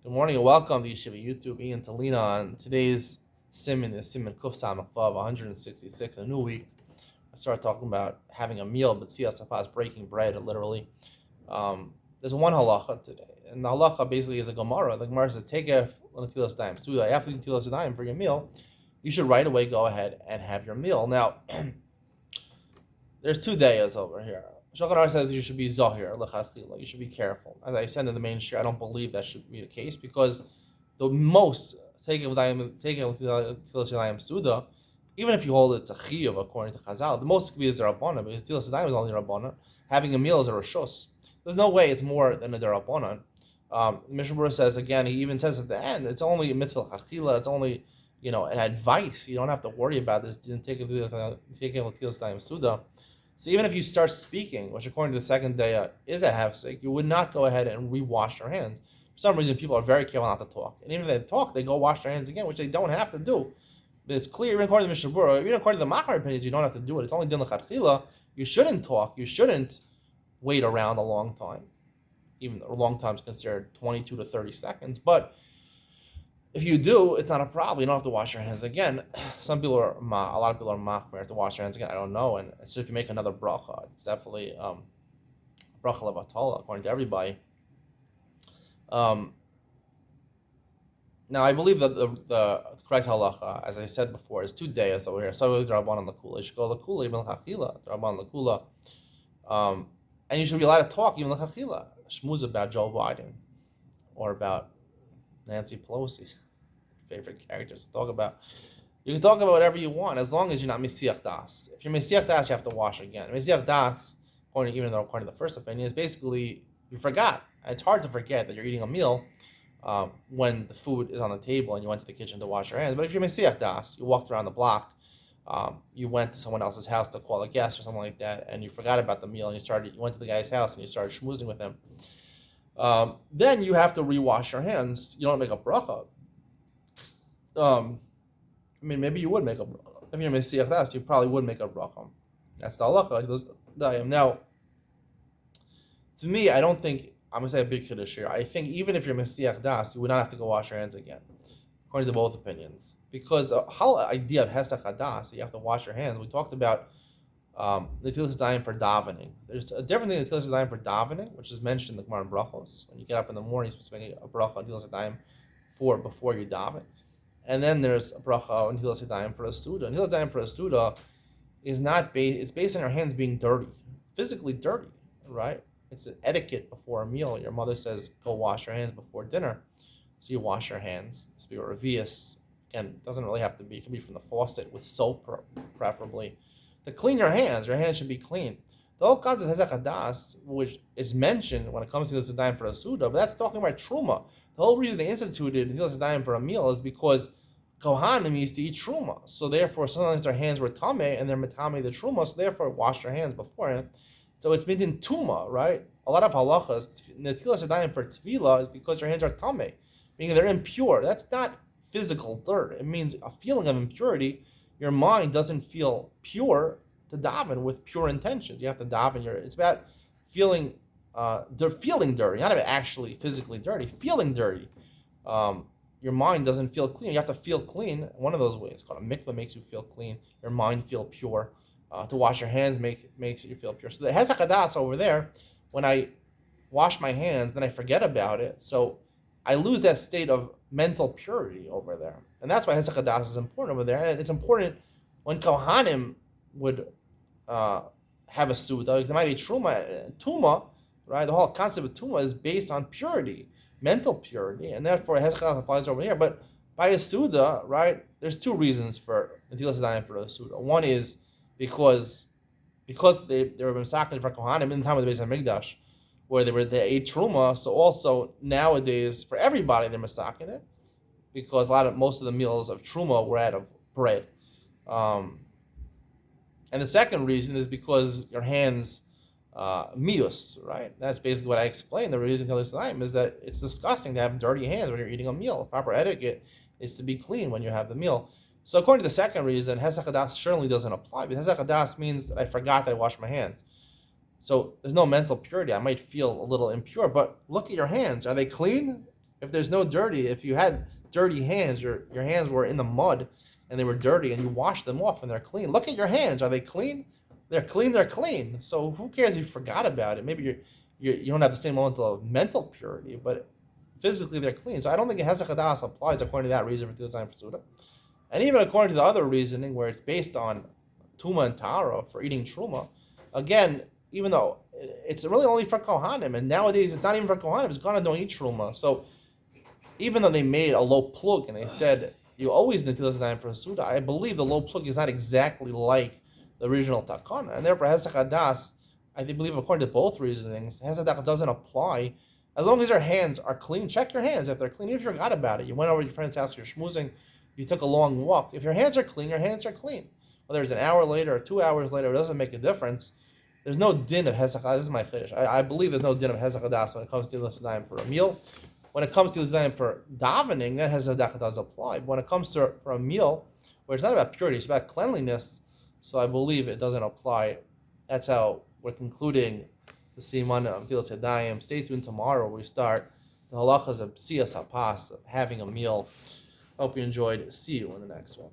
Good morning and welcome to Yeshiva YouTube. Iyun to Lean On. Today's Siman is Siman Kuf Samach Vav 166, a new week. I started talking about having a meal, but Siyas Safas breaking bread, literally. There's one halacha today, and the halacha basically is a Gemara. The Gemara says, take a Natilas Daim Suda. After Natilas Daim for your meal, you should right away go ahead and have your meal. Now, there's two dayas over here. Shulchan Aruch says you should be zahir lechatchila. You should be careful. As I said in the main share, I don't believe that should be the case because the most taking tilas suda, even if you hold it to chiyuv according to Chazal, the most could be is derabbanan because tilas is only derabbanan. Having a meal is a rishus. There's no way it's more than a derabbanan. Mishnah Berurah says again. He even says at the end, it's only a mitzvah lechatchila. It's only an advice. You don't have to worry about this. Taking tilas suda. So even if you start speaking, which according to the second day is a hefsek, you would not go ahead and rewash your hands. For some reason, people are very careful not to talk. And even if they talk, they go wash their hands again, which they don't have to do. But it's clear, even according to Mishnah Berurah, even according to the Machar opinions, you don't have to do it. It's only din l'chadchila. You shouldn't talk. You shouldn't wait around a long time. Even a long time is considered 22 to 30 seconds. But if you do, it's not a problem. You don't have to wash your hands again. A lot of people are machmer to wash their hands again. I don't know. And so if you make another bracha, it's definitely bracha levatala according to everybody. Now I believe that the correct halacha, as I said before, is 2 days over here. So the rabban lakula, you should go lakula even l'chachila, the rabban lakula, and you should be allowed to talk even l'chachila, shmuz about Joe Biden or about Nancy Pelosi, favorite characters to talk about. You can talk about whatever you want as long as you're not Mesiach Das. If you're Mesiach Das, you have to wash again. Mesiach Das, according to the first opinion, is basically you forgot. It's hard to forget that you're eating a meal when the food is on the table and you went to the kitchen to wash your hands. But if you're Mesiach Das, you walked around the block, you went to someone else's house to call a guest or something like that, and you forgot about the meal and you went to the guy's house and you started schmoozing with him. Then you have to rewash your hands. You don't make a bracha. Maybe you would make a bracha. If you're Mesiach Das, you probably would make a bracha. That's the halacha. Now, to me, I don't think, I'm going to say a big kiddush here. I think even if you're Mesiach Das, you would not have to go wash your hands again, according to both opinions. Because the whole idea of Hesach Hadas, that you have to wash your hands, we talked about Natilas Dayim for davening. There's a different thing Natilas Dayim for davening, which is mentioned in the Gemara in Brachos. When you get up in the morning, you're supposed to make a bracha on Natilas Dayim before you daven. And then there's a bracha on Natilas Dayim for a Suda. Natilas Dayim for a Suda is not based, it's based on your hands being dirty, physically dirty, right? It's an etiquette before a meal. Your mother says, go wash your hands before dinner. So you wash your hands. It's be revius. Again, it doesn't really have to be, it can be from the faucet with soap preferably. To clean your hands should be clean. The whole concept of Hezek Hadas, which is mentioned when it comes to the Sedayim for a Suda, but that's talking about Truma. The whole reason they instituted the Sedayim for a meal is because Kohanim used to eat Truma. So therefore, sometimes their hands were Tameh and they're Metame the Truma, so therefore wash your hands beforehand. So it's been in Tuma, right? A lot of halachas, Netilas Sedayim for Tefillah is because your hands are Tameh, meaning they're impure. That's not physical dirt. It means a feeling of impurity. Your mind doesn't feel pure to daven with pure intentions. You have to daven. It's about feeling, they're feeling dirty, not about actually physically dirty. Feeling dirty. Your mind doesn't feel clean. You have to feel clean. One of those ways, it's called a mikvah, makes you feel clean. Your mind feel pure. To wash your hands makes you feel pure. So the Hezek Hadas over there, when I wash my hands, then I forget about it. So I lose that state of mental purity over there. And that's why Hezek Hadas is important over there. And it's important when Kohanim would have a Suda, because they might eat Truma. Tuma, right? The whole concept of Tuma is based on purity, mental purity. And therefore Hezek Hadas applies over here. But by a Suda, right, there's two reasons for Netilas Dayim for a Suda. One is because they were Mesakhin for Kohanim in the time of the Beis HaMikdash, where they ate Truma, so also nowadays for everybody they're Mesakhin it, because most of the meals of Truma were out of bread. And the second reason is because your hands mius, right? That's basically what I explained. The reason to this time is that it's disgusting to have dirty hands when you're eating a meal. Proper etiquette is to be clean when you have the meal. So according to the second reason, Hezek Hadas certainly doesn't apply, because Hezek Hadas means that I forgot that I washed my hands. So there's no mental purity. I might feel a little impure, but look at your hands. Are they clean? If there's no dirty, if you had dirty hands, your hands were in the mud and they were dirty, and you washed them off and they're clean. Look at your hands. Are they clean? They're clean. They're clean. So who cares if you forgot about it? Maybe you don't have the same level of mental purity, but physically they're clean. So I don't think Hesach Hadas applies according to that reason for Tilas for Suda. And even according to the other reasoning, where it's based on Tuma and Tara for eating Truma, again, even though it's really only for Kohanim, and nowadays it's not even for Kohanim, it's gonna don't eat Truma. So even though they made a low plug and they said you always need Tilas for Suda, I believe the low plug is not exactly like the original Takana, and therefore Hesach Hadas, I believe according to both reasonings, Hesach Hadas doesn't apply as long as your hands are clean. Check your hands if they're clean. If you forgot about it, you went over to your friend's house, you're schmoozing, you took a long walk. If your hands are clean, your hands are clean. Whether it's an hour later or 2 hours later, it doesn't make a difference. There's no din of Hesach Hadas. This is my chiddush. I believe there's no din of Hesach Hadas when it comes to Tilas for a meal. When it comes to Tilas for davening, that Hesach Hadas does apply. But when it comes to for a meal, where it's not about purity, it's about cleanliness, so I believe it doesn't apply. That's how we're concluding the Siman of Tilas Yadayim. Stay tuned tomorrow. We start the halachas of Siyas Hapas, having a meal. Hope you enjoyed. See you in the next one.